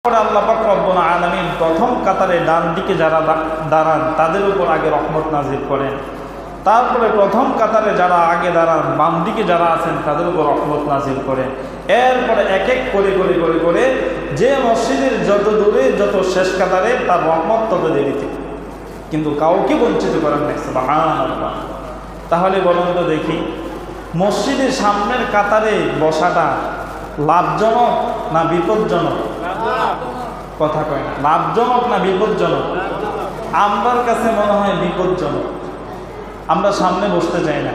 আল্লাহ পাক রব্বুল আলামিন প্রথম কাতারে ডান দিকে যারা দাঁড়ান তাদের উপর আগে রহমত নাজিল করেন, তারপরে প্রথম কাতারে যারা আগে দাঁড়ান বাম দিকে যারা আছেন তাদের উপর রহমত নাজিল করেন। এরপরে এক এক করে করে করে করে যে মসজিদের যত দূরে যত শেষ কাতারে তার রহমত তত দেরিতে, কিন্তু কাউকে বঞ্চিত করেন না। সুবহানাল্লাহ। তাহলে বলুন তো দেখি, মসজিদের সামনের কাতারে বসাটা লাভজনক না বিপজ্জনক? কথা কয় না, লাভজনক না বিপজ্জনক? আমার কাছে মনে হয় বিপজ্জনক। আমরা সামনে বসতে চাই না,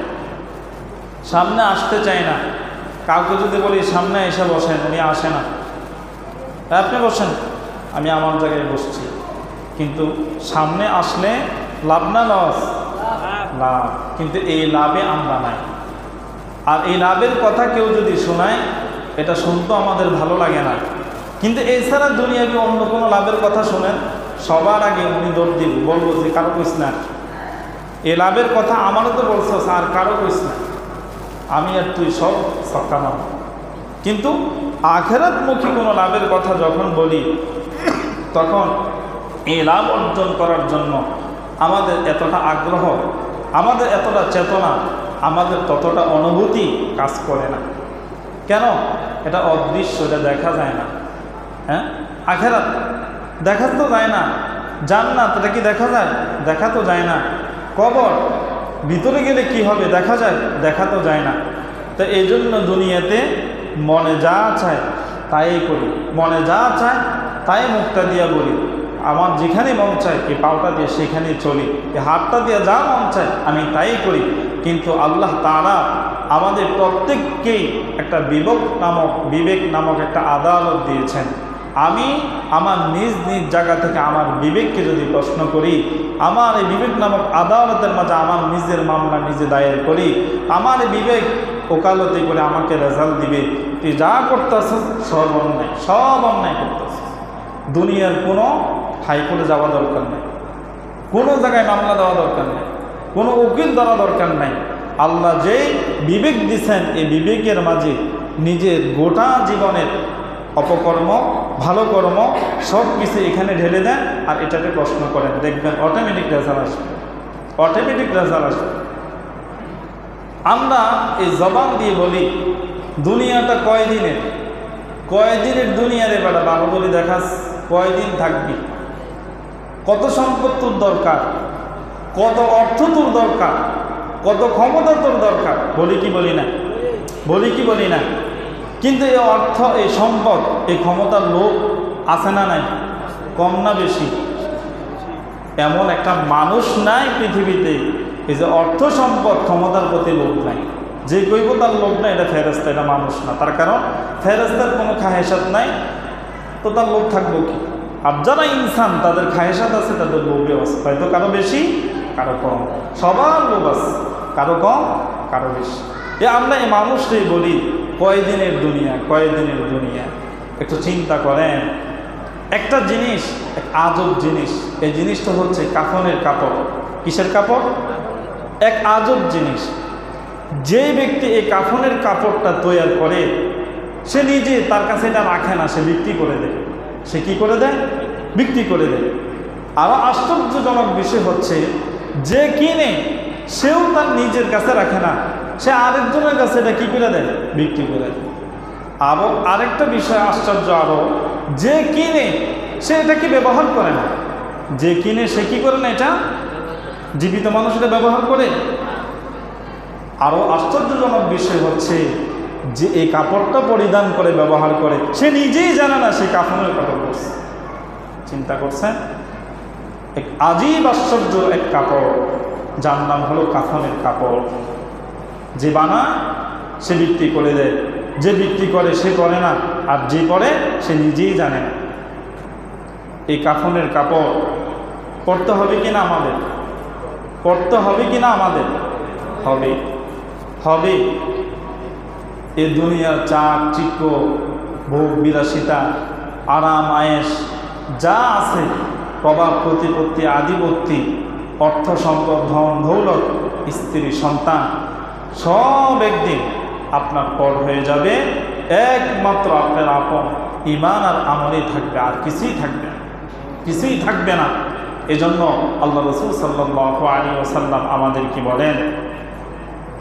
সামনে আসতে চাই না। কাউকে যদি বলি সামনে এসে বসেন, উনি আসে না। আপনি বসেন, আমি আমার জায়গায় বসছি। কিন্তু সামনে আসলে লাভ না লস? লাভ। কিন্তু এই লাভে আমরা নাই। আর এই লাভের কথা কেউ যদি শোনায়, এটা শুনতে আমাদের ভালো লাগে না। কিন্তু এছাড়া দুনিয়াকে অন্য কোনো লাভের কথা শোনেন, সবার আগে উনি দৌড় দিব, বলবো যে কারো কইস না, এ লাভের কথা আমারও তো বলছো আর কারো কইস না, আমি আর তুই সব সক্কা নাম। কিন্তু আখিরাতমুখী কোনো লাভের কথা যখন বলি, তখন এই লাভ অর্জন করার জন্য আমাদের এতটা আগ্রহ, আমাদের এতটা চেতনা, আমাদের ততটা অনুভূতি কাজ করে না। কেন? এটা অদৃশ্য, এটা দেখা যায় না। হ্যাঁ, আখিরাত দেখা তো যায় না। জান্নাত এটা কি দেখা যায়? দেখা তো যায় না। কবর ভিতরে গেলে কি হবে দেখা যায়? দেখা তো যায় না। তো এই জন্য দুনিয়াতে মনে যা চায় তাই করি, মনে যা চায় তাই মুখটা দিয়া বলি। আমার যেখানে মন চায় এই পাওটা দিয়ে সেখানে চলি, এই হাতটা দিয়ে যা মন চায় আমি তাই করি। কিন্তু আল্লাহ তাআলা আমাদের প্রত্যেককেই একটা বিবেক নামক একটা আদালত দিয়েছেন। আমি আমার নিজ নিজ জায়গা থেকে আমার বিবেককে যদি প্রশ্ন করি, আমার এই বিবেক নামক আদালতের মাঝে আমার নিজের মামলা নিজে দায়ের করি, আমার এই বিবেক ওকালতি করে আমাকে রেজাল্ট দিবে, তুই যা করতেছ সব অন্যায়, সব অন্যায় করতেছ। দুনিয়ার কোনো হাইকোর্টে যাওয়া দরকার নেই, কোনো জায়গায় মামলা দেওয়া দরকার নেই, কোনো উকিল ধরা দরকার নাই। আল্লাহ যে বিবেক দিচ্ছেন, এই বিবেকের মাঝে নিজের গোটা জীবনের অপকর্ম ভালো কর্ম সব কিছু এখানে ঢেলে দেন, আর এটাকে প্রশ্ন করেন, দেখবেন অটোমেটিক রেজাল্ট আসবে, অটোমেটিক রেজাল্ট আসবে। আমরা এই জবান দিয়ে বলি দুনিয়াটা কয়দিনের দুনিয়ারে বেটা বাহুবলী দেখাস, কয়দিন থাকবি, কত সম্পদ তোর দরকার, কত অর্থ তোর দরকার, কত ক্ষমতা তোর দরকার, বলি কি বলি না? বলি কি বলি না? কিন্তু এই অর্থ, এই সম্পদ, এই ক্ষমতার লোভ আছে না নাই? কম না বেশি? এমন একটা মানুষ নাই পৃথিবীতে এই যে অর্থ সম্পদ ক্ষমতার প্রতি লোভ নাই। যে কইব তার লোভ নাই, এটা ফেরেশতা, এটা মানুষ না। তার কারণ ফেরেশতার কোনো খাহেসাত নাই, তো তার লোভ থাকবো কি? আর যারা ইনসান তাদের খাহেসাত আছে, তাদের লোভে আছে, হয়তো কারো বেশি কারো কম, সবার লোভ আছে, কারো কম কারো বেশি। আমরা এই মানুষটাই বলি কয়দিনের দুনিয়া, কয়দিনের দুনিয়া। একটু চিন্তা করেন, একটা জিনিস, এক আজব জিনিস, এই জিনিসটা হচ্ছে কাফনের কাপড়। কিসের কাপড়? এক আজব জিনিস। যে ব্যক্তি এই কাফনের কাপড়টা তৈরি করে, সে নিজে তার কাছে এটা রাখে না, সে বিক্রি করে দেয়। সে কি করে দেয়? বিক্রি করে দেয়। আরও আশ্চর্যজনক বিষয় হচ্ছে, যে কিনে সেও তার নিজের কাছে রাখে না, সে আরেকজনের কাছে এটা কি করে দেয়? বিক্রি করে দেয়। আরও আরেকটা বিষয় আশ্চর্য, আরও যে কিনে সে এটাকে ব্যবহার করে না। যে কিনে সে কি করে না? এটা জীবিত মানুষ এটা ব্যবহার করে। আরও আশ্চর্যজনক বিষয় হচ্ছে, যে এই কাপড়টা পরিধান করে ব্যবহার করে, সে নিজেই জানে না সে কাফনের কাপড় পরছে। চিন্তা করছেন? এক আজীব আশ্চর্য এক কাপড়, যার নাম হলো কাফনের কাপড়। যে বানায় সে বিক্রি করে দেয়, যে বিক্রি করে সে করে না, আর যে করে সে নিজেই জানে না। এই কাফনের কাপড় পরতে হবে কিনা আমাদের? পরতে হবে কিনা আমাদের? হবে, হবে। এ দুনিয়ার চাকচিক্য, ভোগ বিলাসিতা, আরাম আয়েশ যা আছে, প্রভাব প্রতিপত্তি আধিপত্তি, অর্থ সম্পদ ধন দৌলত, স্ত্রী সন্তান, সব একদিন আপনার পর হয়ে যাবে। একমাত্র আপনার আপন ঈমান আর আমলই থাকবে, আর কিছুই থাকবে না, কিছুই থাকবে না। এজন্য আল্লাহ রাসূল সাল্লাল্লাহু আলাইহি ওয়াসাল্লাম আমাদের কি বলেন,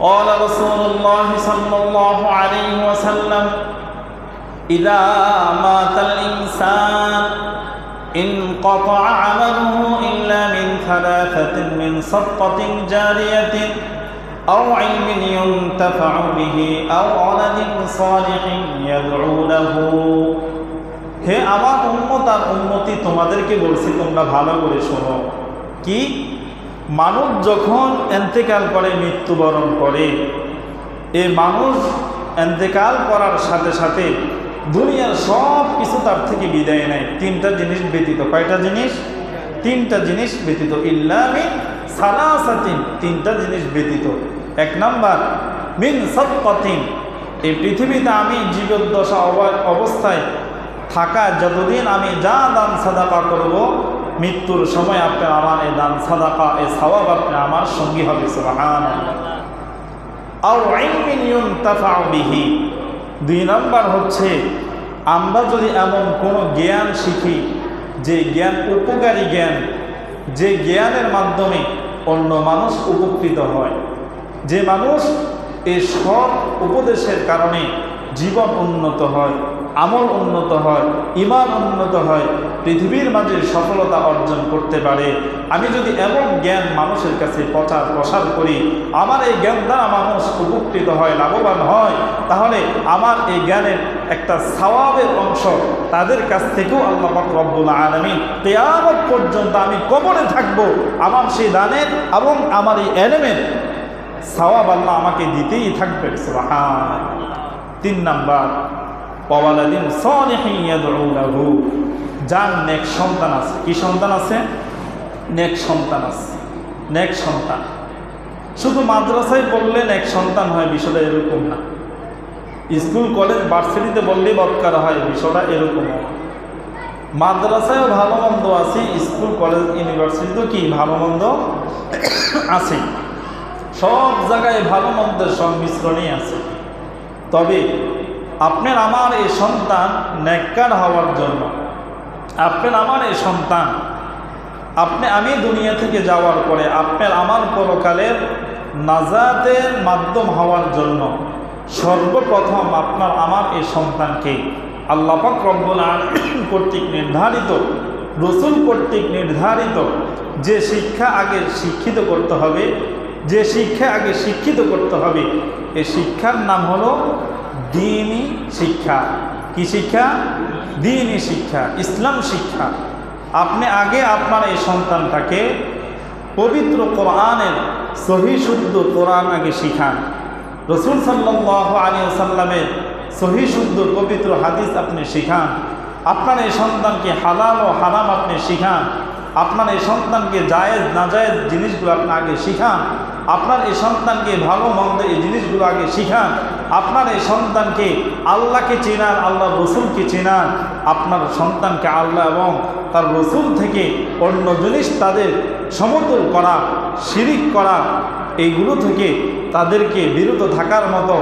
قال رسول الله صلى الله عليه وسلم إذا مات الإنسان انقطع عمله إلا من ثلاثة من صدقة جارية أو علم ينتفع به أو ولد صالح يدعو له। হে আমার উম্মত আর উম্মতি, তোমাদেরকে বলছি তোমরা ভালো করে শোনো। কি? মানুষ যখন ইন্তেকাল করে, মৃত্যুবরণ করে, এই মানুষ ইন্তেকাল করার সাথে সাথে দুনিয়ার সব কিছু তার থেকে বিদায় নেয় তিনটা জিনিস ব্যতীত। কয়টা জিনিস? তিনটা জিনিস ব্যতীত। ইল্লা মিন সালাসাতিন, তিনটা জিনিস ব্যতীত। এক নাম্বার মিন সাদকাতিন, এই পৃথিবীতে আমি জীবদ্দশা অবস্থায় থাকা যতদিন আমি যা দান সাদাকা করব, মৃত্যুর সময় আপনার আমার এই দান সাদাকা, এই সওয়াব আপনার আমার সঙ্গী হবে। সুবহানাল্লাহ। আও ইলমিন ইউনতাফাউ বিহি, দুই নাম্বার হচ্ছে আমরা যদি এমন কোনো জ্ঞান শিখি যে জ্ঞান উপকারী জ্ঞান, যে জ্ঞানের মাধ্যমে অন্য মানুষ উপকৃত হয়, যে মানুষ এই সব উপদেশের কারণে জীবন উন্নত হয়, আমল উন্নত হয়, ঈমান উন্নত হয়, পৃথিবীর মাঝে সফলতা অর্জন করতে পারে। আমি যদি এমন জ্ঞান মানুষের কাছে প্রসার করি, আমার এই জ্ঞান দ্বারা মানুষ উপকৃত হয়, লাভবান হয়, তাহলে আমার এই জ্ঞানের একটা সওয়াবের অংশ তাদের কাছ থেকেও আল্লাহ পাক রব্বুল আলামিন কিয়ামত পর্যন্ত আমি কবরে থাকব, আমার সেই দানের এবং আমার এই ইলমের সওয়াব আল্লাহ আমাকে দিতেই থাকবে। সুবহানাল্লাহ। তিন নাম্বার ওয়ালাদিন সালিহিন ইয়াদউ লাহু, যার নেক সন্তান আছে। কি সন্তান আছে? নেক সন্তান আছে। নেক সন্তান শুধু মাদ্রাসায় পড়লে নেক সন্তান হয়, বিষয়টা এরকম না। স্কুল কলেজ ভার্সিটিতে বললেই বৎকার হয়, বিষয়টা এরকম না। মাদ্রাসায়ও ভালো মন্দ আছে, স্কুল কলেজ ইউনিভার্সিটিতেও কি ভালো মন্দ আছে, সব জায়গায় ভালো মন্দের সংমিশ্রণই আছে। তবে আপনার আমার এই সন্তান নেককার হওয়ার জন্য, আপনার আমার এই সন্তান আমি দুনিয়া থেকে যাওয়ার পরে আপনার আমার পরকালের নাজাতের মাধ্যম হওয়ার জন্য সর্বপ্রথম আপনার আমার এই সন্তানকে আল্লাহ পাক রব্বুল আলামিন কর্তৃক নির্ধারিত, রাসূল কর্তৃক নির্ধারিত যে শিক্ষা আগে শিক্ষিত করতে হবে, যে শিক্ষা আগে শিক্ষিত করতে হবে, এই শিক্ষার নাম হলো দ্বীনি শিক্ষা। কি শিক্ষা? দ্বীনি শিক্ষা, ইসলাম শিক্ষা। আপনি আগে আপনার এই সন্তানটাকে পবিত্র কোরআনের সহি শুদ্ধ কোরআন আগে শিখান, রাসূল সাল্লাল্লাহু আলাইহি ওয়াসাল্লামের সহি শুদ্ধ পবিত্র হাদিস আপনি শিখান, আপনার এই সন্তানকে হালাল ও হারাম আপনি শিখান, আপনার এই সন্তানকে জায়েজ নাজায়েজ জিনিসগুলো আপনি আগে শিখান, আপনার এই সন্তানকে ভালো মন্দ এই জিনিসগুলো আগে শিখান, আপনার এই সন্তানকে আল্লাহকে চেনান, আল্লাহ রসুলকে চেনান, আপনার সন্তানকে আল্লাহ এবং তার রসুল থেকে অন্য জিনিস তাদের সমতুল করা, শিরিক করা, এইগুলো থেকে তাদেরকে বিরত থাকার মতো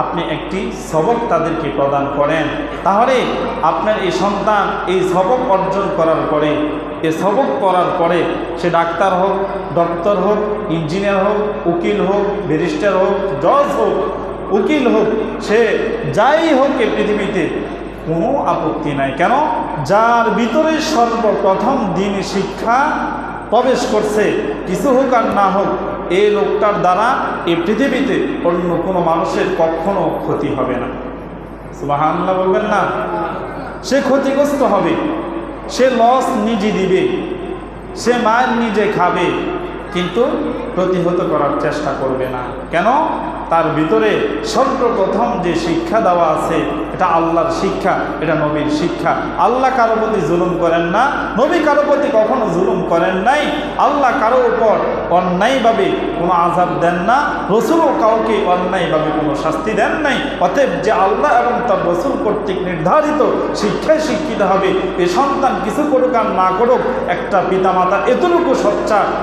আপনি একটি সবক তাদেরকে প্রদান করেন। তাহলে আপনার এই সন্তান এই সবক অর্জন করার পরে, এই সবক করার পরে সে ডাক্তার হোক, ডক্টর হোক, ইঞ্জিনিয়ার হোক, উকিল হোক, ব্যারিস্টার হোক, জজ হোক, উকিল হোক, সে যাই হোক এই পৃথিবীতে কোনো আপত্তি নাই। কেন? যার ভিতরে সর্বপ্রথম দ্বীনি শিক্ষা প্রবেশ করছে, কিছু হোক আর না হোক, এই লোকটার দ্বারা এই পৃথিবীতে অন্য কোনো মানুষের কখনো ক্ষতি হবে না। সুবহানাল্লাহ বলবেন না? সে ক্ষতিগ্রস্ত হবে, সে লস নিজে দিবে, সে মায়ের নিজে খাবে, কিন্তু প্রতিহত করার চেষ্টা করবে না। কেন? তার ভিতরে সর্বপ্রথম যে শিক্ষা দেওয়া আছে এটা আল্লাহর শিক্ষা, এটা নবীর শিক্ষা। আল্লাহ কারো প্রতি জুলুম করেন না, নবী কারো প্রতি কখনো জুলুম করেন নাই, আল্লাহ কারো উপর অন্যায়ভাবে কোনো আযাব দেন না, রসুলও কাউকে অন্যায়ভাবে কোনো শাস্তি দেন নাই। অতএব যে আল্লাহ এবং তার রসুল কর্তৃক নির্ধারিত শিক্ষায় শিক্ষিত হবে, এ সন্তান কিছু করুক আর না করুক, একটা পিতামাতা এতটুকু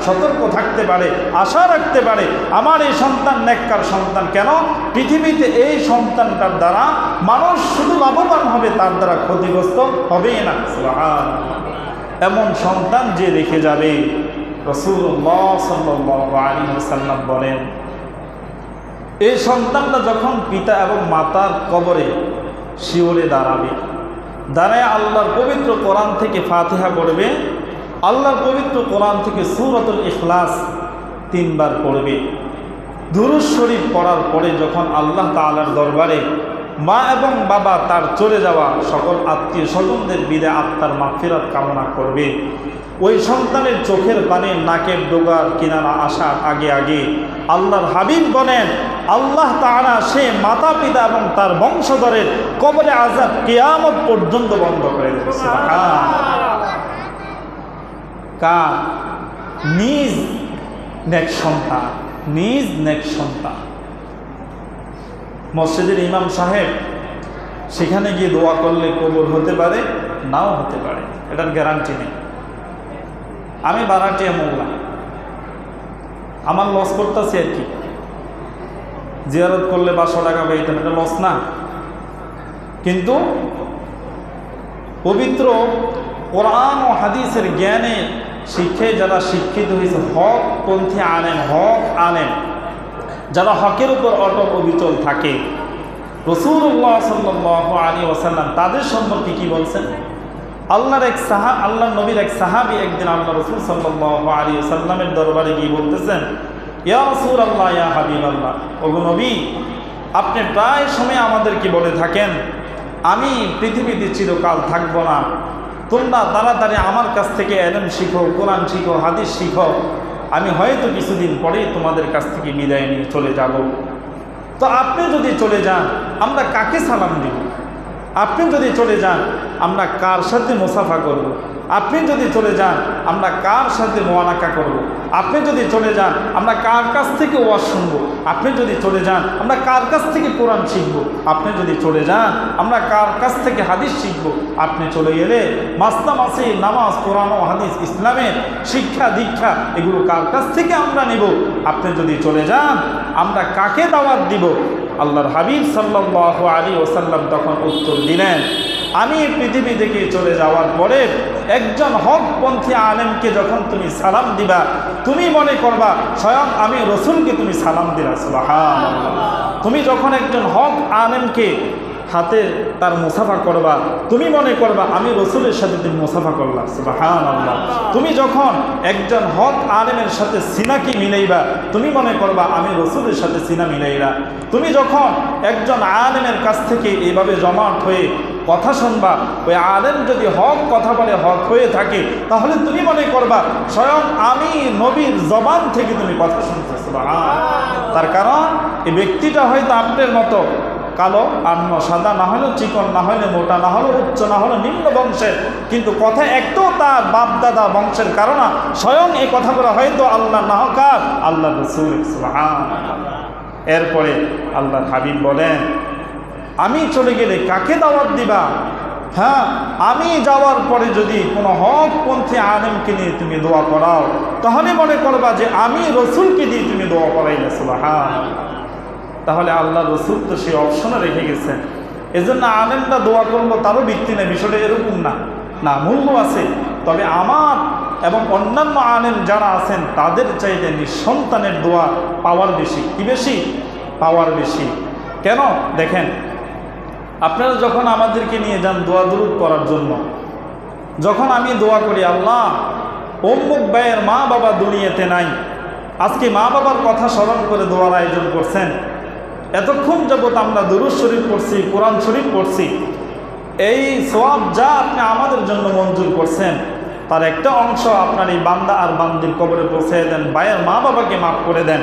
সতর্ক থাকতে পারে, আশা রাখতে পারে আমার এই সন্তান নেককার সন্তান। কেন? পৃথিবীতে এই সন্তানটার দ্বারা মানুষ শুধু লাভবান হবে, তার দ্বারা ক্ষতিগ্রস্ত হবেই না। সুবহানাল্লাহ। এমন সন্তান যে রেখে যাবে, রাসূলুল্লাহ সাল্লাল্লাহু আলাইহি ওয়াসাল্লাম বলেন, এই সন্তানটা যখন পিতা এবং মাতার কবরে শিওরে দাঁড়াবে, দাঁড়ায় আল্লাহর পবিত্র কোরআন থেকে ফাতিহা পড়বে, আল্লাহর পবিত্র কোরআন থেকে সূরাতুল ইখলাস 3 বার পড়বে, দুরূদ শরীফ পড়ার পরে যখন আল্লাহ তাআলার দরবারে মা এবং বাবা তার চলে যাওয়া সকল আত্মীয় স্বজনদের বিদায় আত্মার মাগফিরাত কামনা করবে, ওই সন্তানের চোখের পানি নাকের ডোগার কিনারা আসার আগে আগে আল্লাহর হাবিব বলেন, আল্লাহ তাআলা সে মাতা পিতা এবং তার বংশধরের কবরে আযাব কিয়ামত পর্যন্ত বন্ধ করে দেবে। কার? নিজ নেক সন্তান, নিজ নেক সন্তান। মসজিদের ইমাম সাহেব সেখানে গিয়ে দোয়া করলে কবুল হতে পারে, নাও হতে পারে, এটার গ্যারান্টি নেই। আমি বারাটিয়া মোল্লা, আমার লস করতেছি আর কি, জিয়ারত করলে 500 টাকা পাইতাম, এটা লস না। কিন্তু পবিত্র কোরআন ও হাদিসের জ্ঞানে শিক্ষায় যারা শিক্ষিত হয়েছে, হক পন্থী আনেন, হক আনেন, যারা হকের উপর অটল অবিচল থাকে, রাসূলুল্লাহ সাল্লাল্লাহু আলাইহি ওয়াসাল্লাম তাদের সম্পর্কে কি বলছেন? আল্লাহ নবীর এক সাহাবী একদিন আল্লাহ রাসূল সাল্লাল্লাহু আলাইহি ওয়াসাল্লামের দরবারে গিয়ে বলতেছেন, ইয়া রাসূলুল্লাহ, ইয়া হাবিবাল্লাহ, ওগো নবী, আপনি প্রায় সময় আমাদেরকে বলে থাকেন আমি পৃথিবীতে চিরকাল থাকবো না, তোমরা তাড়াতাড়ি আমার কাছ থেকে ইলম শিখো, কোরআন শিখো, হাদিস শিখো, আমি হয়তো কিছুদিন পরেই তোমাদের কাছ থেকে বিদায় নিয়ে চলে যাব। তো আপনি যদি চলে যান আমরা কাকে সালাম দিব? আপনি যদি চলে যান আমরা কার সাথে মুসাফা করব? আপনি যদি চলে যান আমরা কার সাথে মুআনাকা করব? আপনি যদি চলে যান আমরা কার কাছ থেকে ওয়াজ শুনবো? আপনি যদি চলে যান আমরা কার কাছ থেকে কোরআন শিখবো? আপনি যদি চলে যান আমরা কার কাছ থেকে হাদিস শিখবো? আপনি চলে গেলে মাসলামাসি, নামাজ, কোরআন ও হাদিস, ইসলামের শিক্ষা দীক্ষা এগুলো কার কাছ থেকে আমরা নেব? আপনি যদি চলে যান আমরা কাকে দাওয়াত দিব? আল্লাহর হাবিব সাল্লাল্লাহু আলাইহি ওয়াসাল্লাম তখন উত্তর দিলেন, আমি পৃথিবী থেকে চলে যাওয়ার পরে একজন হকপন্থী আলেমকে যখন তুমি সালাম দিবা, তুমি মনে করবা স্বয়ং আমি রসুলকে তুমি সালাম দিলা। সুবহানাল্লাহ। তুমি যখন একজন হক আলেমকে হাতে তার মুসাফা করবা, তুমি মনে করবা আমি রসুলের সাথে তুমি মুসাফা করলা। সুবহানাল্লাহ। তুমি যখন একজন হক আলেমের সাথে সিনাকি মিলাইবা, তুমি মনে করবা আমি রসুলের সাথে সিনা মিলাইলা। তুমি যখন একজন আলেমের কাছ থেকে এইভাবে জমাট হয়ে কথা শুনবা, ওই আলেম যদি হক কথা বলে, হক হয়ে থাকে, তাহলে তুমি মনে করবা স্বয়ং আমি নবীর জবান থেকে তুমি কথা শুনছো। সুবহানাল্লাহ। তার কারণ এই ব্যক্তিটা হয়তো আপনার মতো কালো আর সাদা, না হলেও চিকন, না হলে মোটা, না হলেও উচ্চ, না হলেও নিম্ন বংশের, কিন্তু কথা একটাও তার বাপ দাদা বংশের কারণ স্বয়ং এই কথাগুলো হয়তো আল্লাহ না হোক আর আল্লাহ রাসূল। সুবহানাল্লাহ। এরপরে আল্লাহর হাবিব বলেন, আমি চলে গেলে কাকে দাওয়াত দিবা? হ্যাঁ, আমি যাওয়ার পরে যদি কোনো হকপন্থী আলেমকে নিয়ে তুমি দোয়া করাও, তাহলে মনে করবা যে আমি রসুলকে দিয়ে তুমি দোয়া করাইলে। সুবহানাল্লাহ। তাহলে আল্লাহ রসুল তো সেই অপশনে রেখে গেছেন। এজন্য আলেমরা দোয়া করলো তারও ভিত্তি নেই, বিষয়টা এরকম না, না মূল্য আছে। তবে আমার এবং অন্যান্য আলেম যারা আছেন তাদের চাইতে নিঃসন্তানের দোয়া পাওয়ার বেশি। কি বেশি? পাওয়ার বেশি। কেন? দেখেন, আপনারা যখন আমাদেরকে নিয়ে যান দোয়া দুরূদ করার জন্য, যখন আমি দোয়া করি আল্লাহ অমুক ভাইয়ের মা বাবা দুনিয়াতে নাই, আজকে মা বাবার কথা স্মরণ করে দোয়ার আয়োজন করছেন, এতক্ষণ যাবত আমরা দুরূদ শরীফ পড়ছি, কোরআন শরীফ পড়ছি, এই সওয়াব যা আপনি আমাদের জন্য মঞ্জুর করছেন তার একটা অংশ আপনার এই বান্দা আর বান্দির কবরে পৌঁছে দেন, ভাইয়ের মা বাবাকে মাফ করে দেন।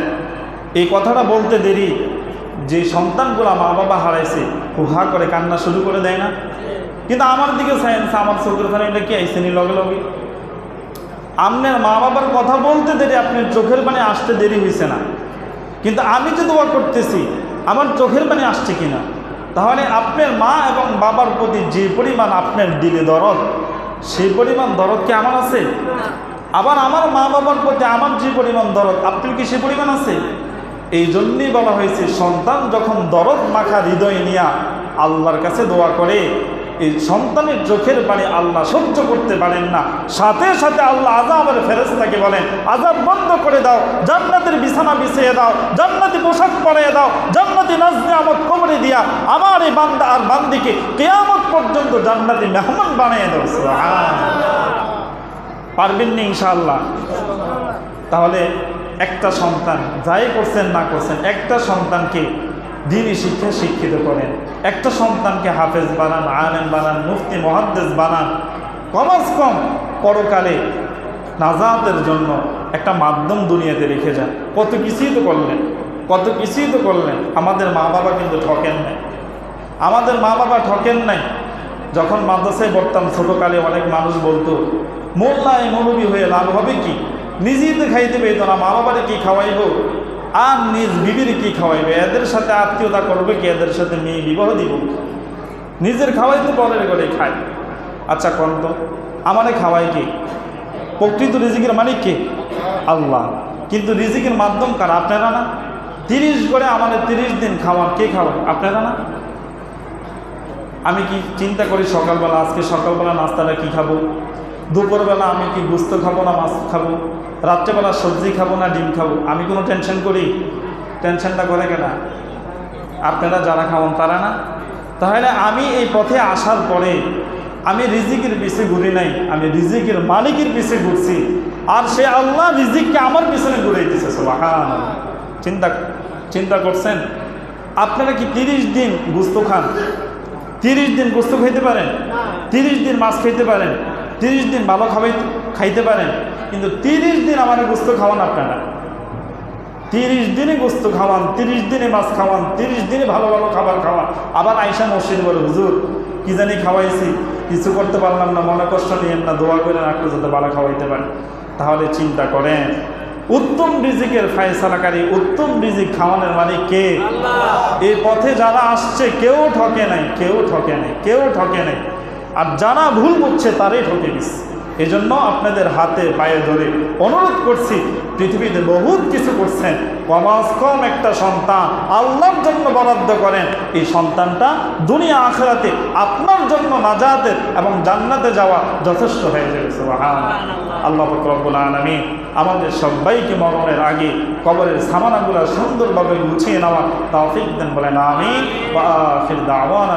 এই কথাটা বলতে দেরি যে সন্তানগুলো মা বাবা হারাইছে হুহা করে কান্না শুরু করে দেয় না? কিন্তু আমার দিকে সায়েন্স, আমার চোখের ফানে এটা কি আইসেনি লগে লগে? আপনার মা বাবার কথা বলতে দেরি, আপনার চোখের পানি আসতে দেরি হয়েছে না, কিন্তু আমি যে দোয়া করতেছি আমার চোখের পানি আসছে কিনা? তাহলে আপনার মা এবং বাবার প্রতি যে পরিমাণ আপনার দিলে দরদ, সেই পরিমাণ দরদ কি আমার আছে? আবার আমার মা বাবার প্রতি আমার যে পরিমাণ দরদ, আপনার কি সে পরিমাণ আছে? এই জন্যই বলা হয়েছে সন্তান যখন দরদ মাখা হৃদয় নিয়া আল্লাহর কাছে দোয়া করে, এই সন্তানের চোখের পানি আল্লাহ সহ্য করতে পারেন না, সাথে সাথে আল্লাহ আযাবের ফেরেশতাকে বলেন আযাব বন্ধ করে দাও, জান্নাতের বিছানা বিছিয়ে দাও, জান্নাতি পোশাক পরিয়ে দাও, জান্নাতি নাজ নিয়ামত কবরে দিয়া আমার এই বান্দা আর বান্দিকে কিয়ামত পর্যন্ত জান্নাতি মেহমান বানিয়ে দাও। সুবহানাল্লাহ। পারবেন না ইনশাআল্লাহ? তাহলে একটা সন্তান যাই করছেন না করছেন, একটা সন্তানকে দ্বীনি শিক্ষা শিক্ষিত করেন, একটা সন্তানকে হাফেজ বানান, আলেম বানান, মুফতি মুহাদ্দিস বানান, কমাস কম পরকালে নাজাতের জন্য একটা মাধ্যম দুনিয়াতে রেখে যান। কত কিছুই তো করলেন, কত কিছুই তো করলেন। আমাদের মা বাবা কিন্তু ঠকেন নাই, আমাদের মা বাবা ঠকেন নাই। যখন মাদ্রাসায় পড়তাম ছোটোকালে অনেক মানুষ বলতো মোল্লায় মৌলবী হয়ে লাভ হবে কি, নিজেই তো খাইতে পেত না, মা বাবারে কি খাওয়াইব আর নিজ বিবির কি খাওয়াইবে, এদের সাথে আত্মীয়তা করবে কি, এদের সাথে মেয়ে বিবাহ দিব, নিজের খাওয়াই তো পরের করে খায়। আচ্ছা কোন তো আমারে খাওয়াই কে? প্রকৃত রিজিকের মালিক কে? আল্লাহ। কিন্তু রিজিকের মাধ্যম কার? আপনারা না? 30 করে আমাদের 30 দিন খাওয়ান কে খাওয়ান? আপনারা না? আমি কি চিন্তা করি সকালবেলা, আজকে সকালবেলা নাস্তাটা কি খাবো, দুপুরবেলা আমি কি গোস্ত খাবো না মাছ খাবো, রাত্রেবেলা সবজি খাবো না ডিম খাবো? আমি কোনো টেনশন করি? টেনশনটা করে কেন? আপনারা যারা খাওয়ান তারা না? তাহলে আমি এই পথে আসার পরে আমি রিজিকের পিছে ঘুরি নাই, আমি রিজিকের মালিকের পিছে ঘুরছি, আর সে আল্লাহ রিজিককে আমার পিছনে ঘুরে দিতেছে। সুবহানাল্লাহ। চিন্তা করছেন? আপনারা কি 30 দিন গোস্ত খান? 30 দিন গোস্ত খাইতে পারেন? 30 দিন মাছ খাইতে পারেন? 30 দিন ভালো খাইতে পারেন? কিন্তু 30 দিন আমার গোস্ত খাওয়ান আপনারা, 30 দিনে গোস্ত খাওয়ান, 30 দিনে মাছ খাওয়ান, 30 দিনে ভালো ভালো খাবার খাওয়ান, আবার আইসা মসজিদে বলে হুজুর কি জানি খাওয়াইছি, কিছু করতে পারলাম না, মনে কষ্ট নিয়েন না, দোয়া করেন একটু যাতে ভালো খাওয়াইতে পারে। তাহলে চিন্তা করেন উত্তম রিজিকের ফায়সালাকারী, উত্তম রিজিক খাওয়ানোর মালিক কে? আল্লাহ। এই পথে যারা আসছে কেউ ঠকে নাই, কেউ ঠকে নাই, কেউ ঠকে নাই, আর যারা ভুল করছে তারাই ঠকে গেছে। এজন্য আপনাদের হাতে পায়ে ধরে অনুরোধ করছি, পৃথিবীতে বহুত কিছু করছেন, কমাস কম একটা সন্তান আল্লাহর জন্য বরাদ্দ করেন, এই সন্তানটা দুনিয়া আখিরাতে আপনার জন্য নাজাতের এবং জান্নাতে যাওয়া যথেষ্ট হয়ে যাবে। সুবহানাল্লাহ। আল্লাহ পাক রব্বুল আলামিন আমাদের সবাইকে মরণের আগে কবরের সামানাগুলো সুন্দরভাবে গুছিয়ে নেওয়া তৌফিক দেন, বলেন আমিন। ওয়া আখির দাওয়ানা।